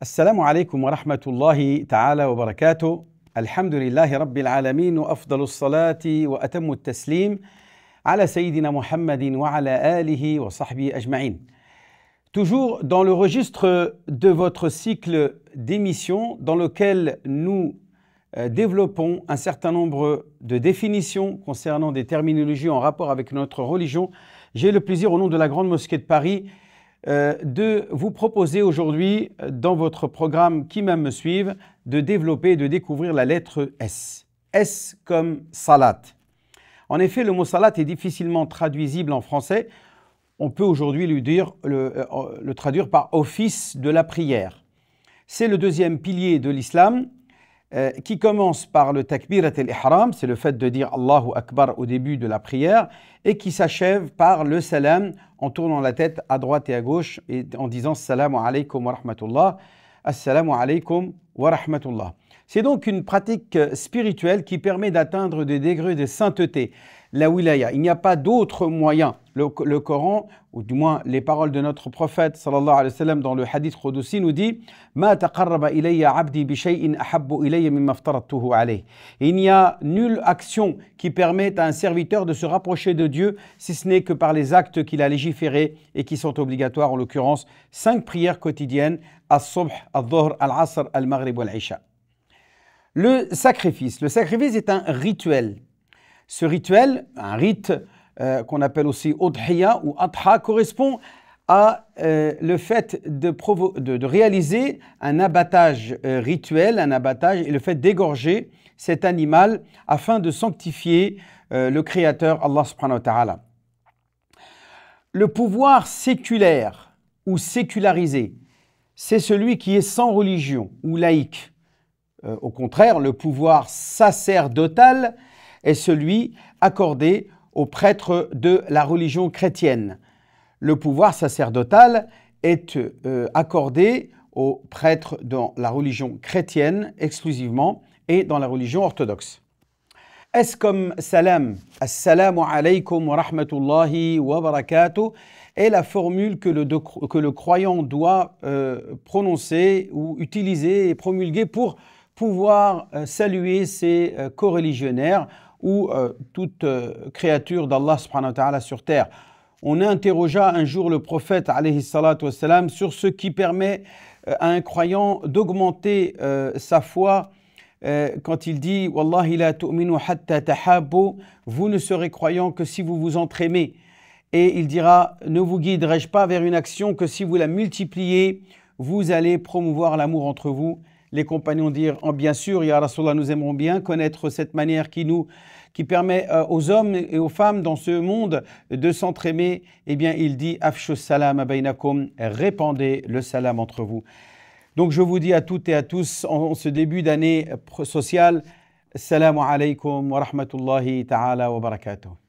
السلام عليكم ورحمة الله تعالى وبركاته. الحمد لله رب العالمين وأفضل الصلاة وأتم التسليم على سيدنا محمد وعلى آله وصحبه أجمعين. Toujours dans le registre de votre cycle d'émissions dans lequel nous développons un certain nombre de définitions concernant des terminologies en rapport avec notre religion, j'ai le plaisir au nom de la Grande Mosquée de Paris de vous proposer aujourd'hui dans votre programme Qui m'aime me suive de développer et de découvrir la lettre S. S comme salat. En effet, le mot salat est difficilement traduisible en français. On peut aujourd'hui le traduire par office de la prière. C'est le deuxième pilier de l'islam qui commence par le takbirat al-ihram, c'est le fait de dire Allahu Akbar au début de la prière, et qui s'achève par le salam en tournant la tête à droite et à gauche et en disant Assalamu alaikum wa rahmatullah, Assalamu alaikum wa rahmatullah. C'est donc une pratique spirituelle qui permet d'atteindre des degrés de sainteté, la wilaya. Il n'y a pas d'autre moyen. Le Coran, ou du moins les paroles de notre prophète sallallahu alayhi wa sallam dans le hadith Qudusi nous dit Ma taqarraba ilayya abdi bi shay'in ahabbu ilayya mimma aftaradtuhu alayh. Il n'y a nulle action qui permette à un serviteur de se rapprocher de Dieu si ce n'est que par les actes qu'il a légiférés et qui sont obligatoires, en l'occurrence 5 prières quotidiennes, as-subh, al-dhuhr, al-asr, al-maghrib wal-isha. Le sacrifice est un rituel. Ce rituel, un rite qu'on appelle aussi udhiya ou adha, correspond à le fait de réaliser un abattage rituel, un abattage et le fait d'égorger cet animal afin de sanctifier le Créateur Allah subhanahu wa ta'ala. Le pouvoir séculaire ou sécularisé, c'est celui qui est sans religion ou laïque. Au contraire, le pouvoir sacerdotal est celui accordé aux prêtres de la religion chrétienne. Le pouvoir sacerdotal est accordé aux prêtres dans la religion chrétienne exclusivement et dans la religion orthodoxe. S comme salam, assalamu alaikum wa rahmatullahi wa barakatuh, est la formule que le croyant doit prononcer ou utiliser et promulguer pour pouvoir saluer ses coreligionnaires ou toute créature d'Allah subhanahu wa ta'ala sur terre. On interrogea un jour le prophète alayhi salatu wassalam sur ce qui permet à un croyant d'augmenter sa foi quand il dit « Wallahi la tu'minu hatta tahabbu » vous ne serez croyant que si vous vous entre-aimez. Et il dira « Ne vous guiderai-je pas vers une action que si vous la multipliez, vous allez promouvoir l'amour entre vous ?» Les compagnons dirent « Bien sûr, Ya Rasulallah, nous aimerons bien connaître cette manière qui permet aux hommes et aux femmes dans ce monde de s'entraimer. » Eh bien, il dit « Afshu salam bainakum » répandez le salam entre vous. Donc, je vous dis à toutes et à tous, en ce début d'année sociale, Assalamu alaikum wa rahmatullahi ta'ala wa barakatuh.